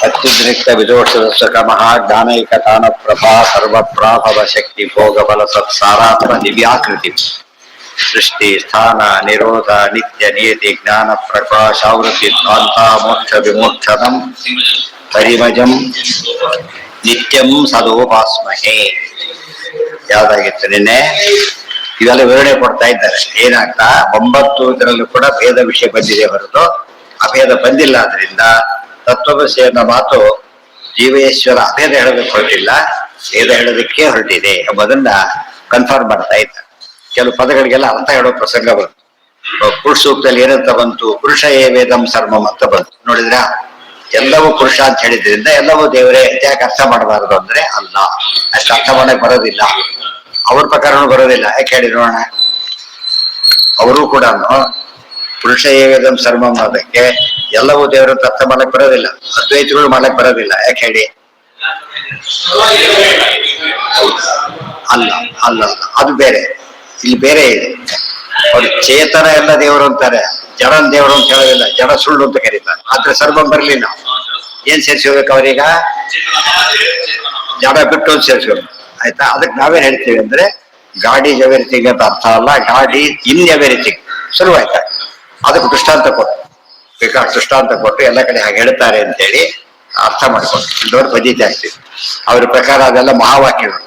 ಅತ್ಯುದ್ರಿಕ್ತ ವಿದೋಷಕ ಮಹಾಜ್ಞಾನೈಕತಾನ ಪ್ರಭಾ ಸರ್ವಪ್ರಾಭವ ಶಕ್ತಿ ಭೋಗಬಲ ಸತ್ಸಾರಾತ್ಮ ದಿವ್ಯಾಕೃತಿ ಸೃಷ್ಟಿ ಸ್ಥಾನ ನಿರೋಧ ನಿತ್ಯ ನಿಯತಿ ಜ್ಞಾನ ಪ್ರಕಾಶಾವೃತಿ ಧ್ವಾಂತ ಮೋಕ್ಷ ವಿಮೋಕ್ಷಣಂ ಪರಿಮಜಂ ನಿತ್ಯಂ ಸದೋಪಾಸ್ಮಹೇ. ಯಾವ್ದಾಗಿತ್ತು ನಿನ್ನೆ? ಇವೆಲ್ಲ ವಿವರಣೆ ಕೊಡ್ತಾ ಇದ್ದಾರೆ. ಏನಾಗ್ತಾ 9 ಇದರಲ್ಲೂ ಕೂಡ ಭೇದ ವಿಷಯ ಬಂದಿದೆ ಹೊರತು ಅಭೇದ ಬಂದಿಲ್ಲ. ಆದ್ರಿಂದ ತತ್ವಮಸಿ ಅನ್ನೋ ಮಾತು ಜೀವೇಶ್ವರ ಅಭೇದ ಹೇಳೋದಕ್ಕೆ ಹೊರಟಿಲ್ಲ, ಭೇದ ಹೇಳೋದಕ್ಕೆ ಹೊರಟಿದೆ ಎಂಬುದನ್ನ ಕನ್ಫರ್ಮ್ ಮಾಡ್ತಾ ಇದ್ದಾರೆ. ಕೆಲವು ಪದಗಳಿಗೆಲ್ಲ ಅರ್ಥ ಹೇಳೋ ಪ್ರಸಂಗ ಬಂತು. ಪುರುಷ ಸೂಕ್ತದಲ್ಲಿ ಏನಂತ ಬಂತು? ಪುರುಷ ಏ ವೇದಂ ಸರ್ವಂ ಅಂತ ಬಂತು. ನೋಡಿದ್ರ, ಎಲ್ಲವೂ ಪುರುಷ ಅಂತ ಹೇಳಿದ್ರಿಂದ ಎಲ್ಲವೂ ದೇವರೇ ಯಾಕೆ ಅರ್ಥ ಮಾಡಬಾರದು ಅಂದ್ರೆ ಅಲ್ಲ, ಅಷ್ಟು ಅರ್ಥ ಮಾಡಕ್ ಬರೋದಿಲ್ಲ. ಅವ್ರ ಪ್ರಕಾರನೂ ಬರೋದಿಲ್ಲ. ಯಾಕೆ ಹೇಳಿ ನೋಡೋಣ. ಅವರು ಕೂಡ ಪುರುಷ ಏ ವೇದಂ ಸರ್ವಂ ಅನ್ನೋದಕ್ಕೆ ಎಲ್ಲವೂ ದೇವರಂತ ಅರ್ಥ ಮಾಡಕ್ ಬರೋದಿಲ್ಲ. ಅದ್ವೈತಗಳು ಮಾಡಕ್ ಬರೋದಿಲ್ಲ. ಯಾಕೆ ಹೇಳಿ? ಅಲ್ಲ ಅಲ್ಲ ಅದು ಬೇರೆ, ಇಲ್ಲಿ ಬೇರೆ ಇದೆ. ಅವ್ರು ಚೇತನ ಎಲ್ಲ ದೇವರು ಅಂತಾರೆ, ಜಡನ್ ದೇವರು ಅಂತ ಹೇಳೋದಿಲ್ಲ. ಜಡ ಸುಳ್ಳು ಅಂತ ಕರೀತಾರೆ. ಆದ್ರೆ ಸರ್ವಂ ಬರ್ಲಿಲ್ಲ. ಏನ್ ಸೇರಿಸ್ಕೋಬೇಕು ಅವ್ರೀಗ? ಜಡ ಬಿಟ್ಟು ಅಂತ ಸೇರಿಸ್ಕೋಬೇಕು. ಆಯ್ತಾ? ಅದಕ್ಕೆ ನಾವೇನ್ ಹೇಳ್ತೀವಿ ಅಂದ್ರೆ ಗಾಡಿ ಎವೆರಿಥಿಂಗ್ ಅಂತ ಅರ್ಥ ಅಲ್ಲ, ಗಾಡಿ ಇನ್ ಎವೆರಿಥಿಂಗ್. ಶುರುವಾಯ್ತಾ? ಅದಕ್ಕೆ ದೃಷ್ಟಾಂತ ಕೊಟ್ಟು ಬೇಕಾದ ದೃಷ್ಟಾಂತ ಕೊಟ್ಟು ಎಲ್ಲ ಕಡೆ ಹಾಗೆ ಹೇಳ್ತಾರೆ ಅಂತೇಳಿ ಅರ್ಥ ಮಾಡ್ಕೊಂಡು ಇಲ್ಲದವ್ರು ಬದೀತಾ ಇರ್ತೀವಿ. ಅವ್ರ ಪ್ರಕಾರ ಅದೆಲ್ಲ ಮಹಾವಾಕ್ಯಗಳು.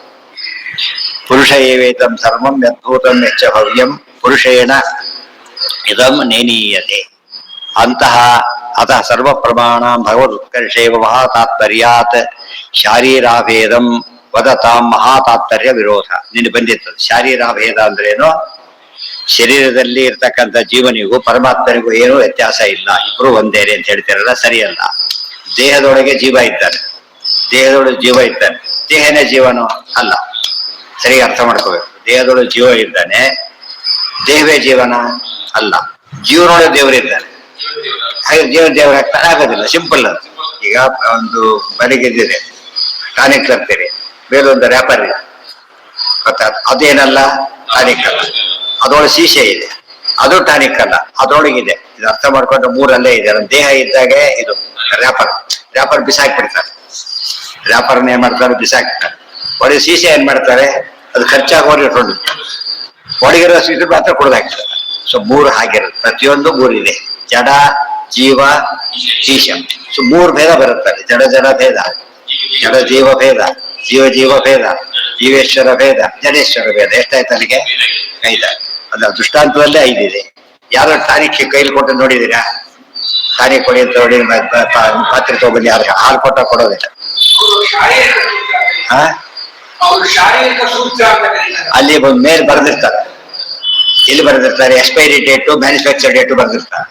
ಪುರುಷ ಏವೇದಂ ಸರ್ವಂ ಯದ್ಭೂತಂ ಯಚ್ಚ ಭವ್ಯಂ ಪುರುಷೇಣ ಇದಂ ನೇನೀಯತೆ ಅಂತಹ ಅತಃ ಸರ್ವ ಪ್ರಮಾಣ ಭಗವದ್ ಉತ್ಕರ್ಷೇವ ಮಹಾತಾತ್ಪರ್ಯಾತ್ ಶಾರೀರಾಭೇದಂ ವದತಾಂ ಮಹಾತಾತ್ಪರ್ಯ ವಿರೋಧ. ನಿನ್ನೆ ಬಂದಿತ್ತು. ಶಾರೀರಾಭೇದ ಅಂದ್ರೇನು? ಶರೀರದಲ್ಲಿ ಇರ್ತಕ್ಕಂಥ ಜೀವನಿಗೂ ಪರಮಾತ್ಮನಿಗೂ ಏನೂ ವ್ಯತ್ಯಾಸ ಇಲ್ಲ, ಇಬ್ರು ಒಂದೇನೆ ಅಂತ ಹೇಳ್ತಿರಲ್ಲ, ಸರಿಯಲ್ಲ. ದೇಹದೊಳಗೆ ಜೀವ ಇದ್ದಾನೆ, ದೇಹದೊಳಗೆ ಜೀವ ಇದ್ದಾನೆ. ದೇಹನೇ ಜೀವನೋ ಅಲ್ಲ. ಸರಿ ಅರ್ಥ ಮಾಡ್ಕೋಬೇಕು. ದೇಹದೊಳಗೆ ಜೀವ ಇದ್ದಾನೆ, ದೇಹವೇ ಜೀವನ ಅಲ್ಲ. ಜೀವನೊಳಗೆ ದೇವರಿದ್ದಾನೆ, ಹಾಗೆ ದೇವರಾಗ್ತಾನೆ ಆಗೋದಿಲ್ಲ. ಸಿಂಪಲ್ ಅದು. ಈಗ ಒಂದು ಬೆಳಗ್ಗೆದ್ದಿದೆ, ಟಾನಿಕ್ ತರ್ತೀರಿ, ಬೇರೊಂದು ರ್ಯಾಪರ್ ಇದೆ, ಗೊತ್ತಾ? ಅದೇನಲ್ಲ, ಟಾನಿಕ್ ಅಲ್ಲ. ಅದರೊಳಗೆ ಶೀಶೆ ಇದೆ, ಅದು ಟಾನಿಕ್ ಅಲ್ಲ, ಅದರೊಳಗಿದೆ. ಇದು ಅರ್ಥ ಮಾಡ್ಕೊಂಡ್ರೆ ಮೂರಲ್ಲೇ ಇದೆ. ನಮ್ಮ ದೇಹ ಇದ್ದಾಗೆ ಇದು ರ್ಯಾಪರ್ ಬಿಸಾಕ್ಬಿಡ್ತಾರೆ. ರ್ಯಾಪರ್ನ ಏನ್ ಮಾಡ್ತಾರೆ? ಬಿಸಾಕ್ತಾರೆ. ಒಳಗೆ ಶೀಶೆ ಏನ್ ಮಾಡ್ತಾರೆ? ಅದು ಖರ್ಚಾಗೋರು ಇಟ್ಕೊಂಡು ಒಳಗಿರೋ ಸೀಸು ಮಾತ್ರ ಕುಡ್ದಾಕ್ತಾರೆ. ಸೊ ಮೂರು ಹಾಗಿರುತ್ತೆ. ಪ್ರತಿಯೊಂದು ಮೂರಿದೆ. ಜಡ, ಜೀವ, ಶೀಶ. ಸೊ ಮೂರು ಭೇದ ಬರುತ್ತದೆ. ಜಡ ಭೇದ, ಜಡ ಜೀವ ಭೇದ, ಜೀವ ಭೇದ, ಜೀವೇಶ್ವರ ಭೇದ, ಜಡೇಶ್ವರ ಭೇದ. ಎಷ್ಟಾಯ್ತು ಅಲ್ಲಿಗೆ? 5. ಅದು ದೃಷ್ಟಾಂತದಲ್ಲೇ 5 ಇದೆ. ಯಾರೋ ಟಾನಿಕ್ ಕೈಲಿ ಕೊಟ್ಟು ನೋಡಿದೀರಾ? ಟಾನಿಕ್ ಕೊಡಿ ಅಂತ ನೋಡಿ ಪಾತ್ರೆ ತಗೊಂಡ್ಬಂದು ಯಾರು ಹಾಲು ಕೊಟ್ಟ ಕೊಡೋದಿಲ್ಲ. ಅಲ್ಲಿ ಮೇಲೆ ಬರೆದಿರ್ತಾರೆ. ಎಲ್ಲಿ ಬರೆದಿರ್ತಾರೆ? ಎಕ್ಸ್ಪೈರಿ ಡೇಟು, ಮ್ಯಾನುಫ್ಯಾಕ್ಚರ್ ಡೇಟು ಬರೆದಿರ್ತಾರೆ.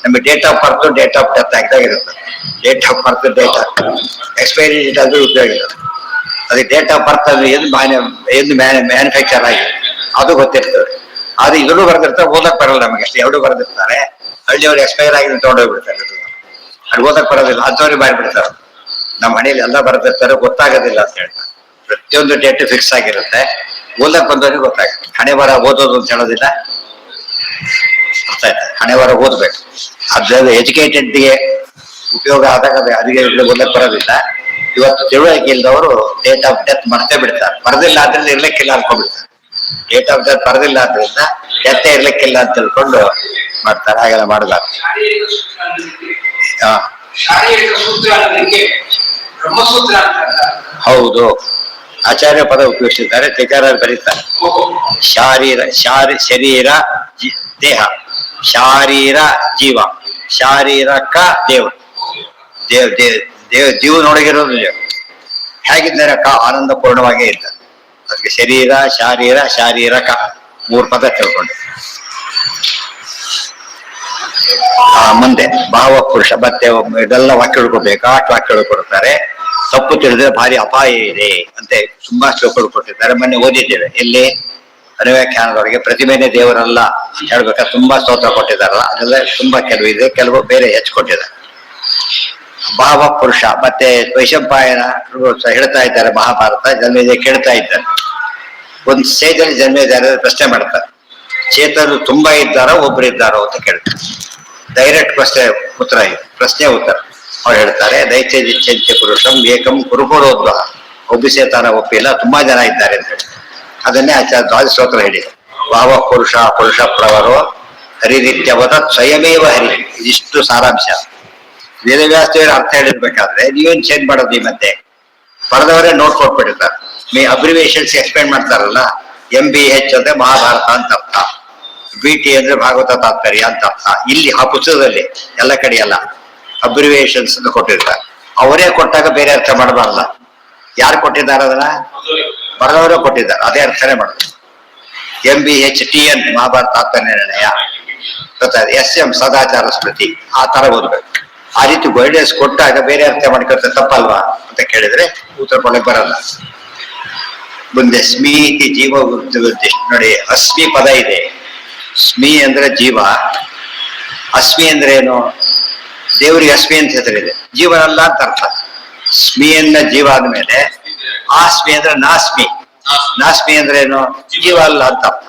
ನಮಗೆ date of birth, date of death ಆಗಿದಾಗಿರುತ್ತೆ. Date of birth, date of expiry date ಆದ್ರೂ ಉಪಯೋಗ ಇಲ್ಲ. ಅದಕ್ಕೆ ಡೇಟ್ ಆಫ್ ಬರ್ತ್ ಅದು ಎಂದು ಮ್ಯಾನುಫ್ಯಾಕ್ಚರ್ ಆಗಿದೆ ಅದು ಗೊತ್ತಿರ್ತದೆ. ಆದ್ರೆ ಇದನ್ನು ಬರೆದಿರ್ತಾರೆ, ಓದಕ್ ಬರಲ್ಲ ನಮಗೆ. ಅಷ್ಟು ಎರಡು ಬರೆದಿರ್ತಾರೆ. ಹಳ್ಳಿಯವ್ರು ಎಕ್ಸ್ಪೈರ್ ಆಗಿದೆ ತಗೊಂಡೋಗ್ಬಿಡ್ತಾರೆ. ಅದು ಓದಕ್ ಬರೋದಿಲ್ಲ, ಅಂಥವ್ರಿಗೆ ಮಾಡಿಬಿಡ್ತಾರೆ. ನಮ್ಮ ಮನೇಲಿ ಎಲ್ಲ ಬರೆದಿರ್ತಾರೆ, ಗೊತ್ತಾಗೋದಿಲ್ಲ ಅಂತ ಹೇಳ್ತಾರೆ. ಪ್ರತಿಯೊಂದು ಡೇಟ್ ಫಿಕ್ಸ್ ಆಗಿರುತ್ತೆ. ಓದಕ್ ಬಂದವರಿಗೆ ಗೊತ್ತಾಗುತ್ತೆ. ಹಣೆ ಬರ ಓದೋದು ಅಂತ ಹೇಳೋದಿಲ್ಲ, ಅರ್ಥ ಆಯ್ತಾ? ಹಣೆ ಬರ ಓದ್ಬೇಕು. ಅದ್ರಲ್ಲಿ ಎಜುಕೇಟೆಡ್ಗೆ ಉಪಯೋಗ ಆದಾಗ ಅದಕ್ಕೆ ಓದಕ್ ಬರೋದಿಲ್ಲ. ಇವತ್ತು ತಿಳುವಳಿಕೆ ಇಲ್ಲದವರು ಡೇಟ್ ಆಫ್ ಡೆತ್ ಮರ್ತೇ ಬಿಡ್ತಾರೆ. ಬರೆದಿಲ್ಲ ಆದ್ರಿಂದ ಇರ್ಲಿಕ್ಕಿಲ್ಲ ಅನ್ಕೊಂಡ್ಬಿಡ್ತಾರೆ. ಡೇಟ್ ಆಫ್ ಡೆತ್ ಬರೆದಿಲ್ಲ ಆದ್ರಿಂದ ಡೆತ್ತೇ ಇರ್ಲಿಕ್ಕಿಲ್ಲ ಅಂತ ತಿಳ್ಕೊಂಡು ಮಾಡ್ತಾರೆ. ಹಾಗೆಲ್ಲ ಮಾಡಬಾರ್ದು. ಹೌದು, ಆಚಾರ್ಯ ಪದ ಉಪಯೋಗಿಸಿದ್ದಾರೆ. ಟೀಕಾರರು ಬರೀತಾರೆ. ಶರೀರ ದೇಹ, ಶಾರೀರ ಜೀವ, ಶಾರೀರಕ ದೇವರು. ಜೀವನೊಳಗಿರೋದು ಹೇಗಿದ್ದಾರೆ? ಆನಂದ ಪೂರ್ಣವಾಗೇ ಇದ್ದಾರೆ. ಅದಕ್ಕೆ ಶರೀರ, ಶಾರೀರ, ಶಾರೀರಕ 3 ಪದ ತಿಳ್ಕೊಂಡು ಮುಂದೆ ಭಾವ ಪುರುಷ ಮತ್ತೆ ಇದೆಲ್ಲ ವಾಕ್ಯ ಕೊಡ್ಬೇಕು. 8 ವಾಕ್ಯಗಳು ಕೊಡ್ತಾರೆ. ತಪ್ಪು ತಿಳಿದ್ರೆ ಭಾರಿ ಅಪಾಯ ಇದೆ ಅಂತೆ ತುಂಬಾ ಶ್ಲೋಕಗಳು ಕೊಟ್ಟಿದ್ದಾರೆ. ಮೊನ್ನೆ ಓದಿದ್ದೇವೆ. ಎಲ್ಲಿ? ಅನುವ್ಯಾಖ್ಯಾನದವರೆಗೆ ಪ್ರತಿಮೆನೇ ದೇವರಲ್ಲ ಅಂತ ಹೇಳ್ಬೇಕಾದ್ರೆ ತುಂಬಾ ಸ್ತೋತ್ರ ಕೊಟ್ಟಿದಾರಲ್ಲ, ಅದೆಲ್ಲ ತುಂಬಾ ಕೆಲವು ಇದೆ, ಕೆಲವು ಬೇರೆ ಹೆಚ್ಚು ಕೊಟ್ಟಿದ್ದಾರೆ. ಭಾವ ಪುರುಷ ಮತ್ತೆ ವೈಶಂಪಾಯನ ಹೇಳ್ತಾ ಇದ್ದಾರೆ. ಮಹಾಭಾರತ ಜನ್ಮೇಜಯ ಕೇಳ್ತಾ ಇದ್ದಾರೆ. ಒಂದು ಸ್ಟೇಜಲ್ಲಿ ಜನ್ಮೇಜಯ ಪ್ರಶ್ನೆ ಮಾಡ್ತಾರೆ, ಚೇತನರು ತುಂಬಾ ಇದ್ದಾರೋ ಒಬ್ರು ಇದ್ದಾರೋ ಅಂತ ಕೇಳ್ತಾರೆ. ಡೈರೆಕ್ಟ್ ಪ್ರಶ್ನೆ ಉತ್ತರ ಇದೆ, ಪ್ರಶ್ನೆ ಉತ್ತರ. ಅವ್ರು ಹೇಳ್ತಾರೆ ದೈತ್ಯಜಿಚ್ಚಂತೆ ಪುರುಷಂ ಏಕಂ ಕುರುಪುರೋದ್ವ ಒಬ್ಬಿಸೇತಾನ ಒಪ್ಪಿಲ್ಲ ತುಂಬಾ ಜನ ಇದ್ದಾರೆ ಅಂತ ಹೇಳಿ ಅದನ್ನೇ ಆಚಾರ್ಯ ದ್ವಾದಶೋತ್ರ ಹೇಳಿ ಭಾವ ಪುರುಷ ಪುರುಷ ಪ್ರವರೋ ಹರಿನಿತ್ಯವದ ಸ್ವಯಮೇವ ಹರಿ ಇದಿಷ್ಟು ಸಾರಾಂಶ. ವೇದವ್ಯಾಸದೇವರ ಅರ್ಥ ಹೇಳಿರ್ಬೇಕಾದ್ರೆ ನೀವೇನ್ ಚೇಂಜ್ ಮಾಡೋದು ಈ ಮಧ್ಯೆ ಬರೆದವರೇ ನೋಟ್ ಕೊಟ್ಬಿಟ್ಟಿರ್ತಾರೆ. ಅಬ್ರಿವೇಷನ್ಸ್ ಎಕ್ಸ್ಪ್ಲೇನ್ ಮಾಡ್ತಾರಲ್ಲ MBH ಅಂದ್ರೆ ಮಹಾಭಾರತ ಅಂತ ಅರ್ಥ, BT ಅಂದ್ರೆ ಭಾಗವತ ತಾತ್ಪರ್ಯ ಅಂತ ಅರ್ಥ. ಇಲ್ಲಿ ಆ ಪುಸ್ತಕದಲ್ಲಿ ಎಲ್ಲ ಕಡೆ ಎಲ್ಲ ಅಬ್ರಿವೇಷನ್ಸ್ ಅಂತ ಕೊಟ್ಟಿರ್ತಾರೆ. ಅವರೇ ಕೊಟ್ಟಾಗ ಬೇರೆ ಅರ್ಥ ಮಾಡಬಾರಲ್ಲ. ಯಾರು ಕೊಟ್ಟಿದ್ದಾರೆ ಅದನ್ನ? ಬರೆದವರೇ ಕೊಟ್ಟಿದ್ದಾರೆ, ಅದೇ ಅರ್ಥನೇ ಮಾಡೋದು. MBHTN ಮಹಾಭಾರತ ತಾತ್ಪರ್ಯ ನಿರ್ಣಯ ಗೊತ್ತಾಯ್ತು. SM ಸದಾಚಾರ ಸ್ಮೃತಿ ಆ ತರ ಓದ್ಬೇಕು. ಆ ರೀತಿ ಗೈಡೆನ್ಸ್ ಕೊಟ್ಟಾಗ ಬೇರೆ ಅರ್ಥ ಮಾಡ್ಕೊಳ್ತಾರೆ ತಪ್ಪಲ್ವಾ ಅಂತ ಕೇಳಿದ್ರೆ ಉತ್ತರ ಕೊಡಕ್ ಬರಲ್ಲ. ಮುಂದೆ ಸ್ಮಿ ಜೀವ ನೋಡಿ, ಅಸ್ಮಿ ಪದ ಇದೆ. ಸ್ಮಿ ಅಂದ್ರೆ ಜೀವ, ಅಸ್ಮಿ ಅಂದ್ರೆ ಏನು? ದೇವರಿಗೆ ಅಸ್ಮಿ ಅಂತ ಹೆಸರಿದೆ, ಜೀವನಲ್ಲ ಅಂತ ಅರ್ಥ. ಸ್ಮಿಯನ್ನ ಜೀವ ಆದ್ಮೇಲೆ ಆಸ್ಮಿ ಅಂದ್ರೆ ನಾಸ್ಮಿ, ನಾಸ್ಮಿ ಅಂದ್ರೆ ಏನು? ಜೀವ ಅಲ್ಲ ಅಂತ ಅರ್ಥ.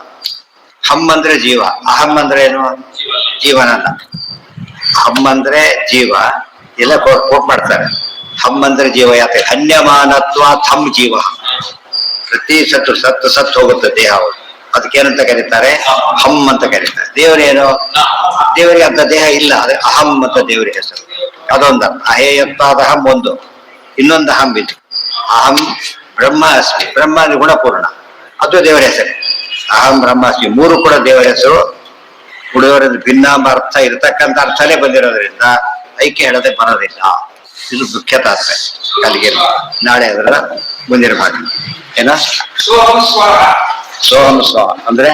ಹಮ್ ಅಂದ್ರೆ ಜೀವ, ಅಹಂ ಅಂದ್ರೆ ಏನು? ಜೀವನಲ್ಲ. ಹಮ್ ಅಂದ್ರೆ ಜೀವ, ಎಲ್ಲ ಕೋಟ್ ಮಾಡ್ತಾರೆ. ಹಮ್ ಅಂದ್ರೆ ಜೀವ ಯಾಕೆ? ಅನ್ಯಮಾನತ್ವ ಥಮ್ ಜೀವ. ಪ್ರತಿ ಸತ್ತು ಹೋಗುತ್ತೆ ದೇಹ, ಅದಕ್ಕೇನಂತ ಕರೀತಾರೆ? ಹಮ್ ಅಂತ ಕರೀತಾರೆ. ದೇವರೇನು? ದೇವರಿಗೆ ಅಂತ ದೇಹ ಇಲ್ಲ, ಅದೇ ಅಹಂ ಅಂತ ದೇವರಿಗೆ ಹೆಸರು. ಅದೊಂದು ಅಹೇಯತ್ವಾದ ಅಹಂ ಒಂದು, ಇನ್ನೊಂದು ಅಹಂ ಇದು. ಅಹಂ ಬ್ರಹ್ಮ ಅಸ್ಮಿ, ಬ್ರಹ್ಮ ಅಂದ್ರೆ ಗುಣಪೂರ್ಣ, ಅದು ದೇವರ ಹೆಸರೇ. ಅಹಂ ಬ್ರಹ್ಮಾಸ್ಮಿ ಮೂರು ಕೂಡ ದೇವರ ಹೆಸರು. ಉಳಿದವರಲ್ಲಿ ಭಿನ್ನ ಅರ್ಥ ಇರತಕ್ಕಂಥ ಅರ್ಥನೇ ಬಂದಿರೋದ್ರಿಂದ ಐಕ್ಯ ಹೇಳದೆ ಬರೋದಿಲ್ಲ. ಇದು ಮುಖ್ಯ ತಾತ್ಪರ್ಯ ಕಲಿಗೆ. ನಾಳೆ ಅದರ ಮುಂದಿನ ಭಾಗ ಏನ ಸೋಹಂ ಸ್ವ ಅಂದ್ರೆ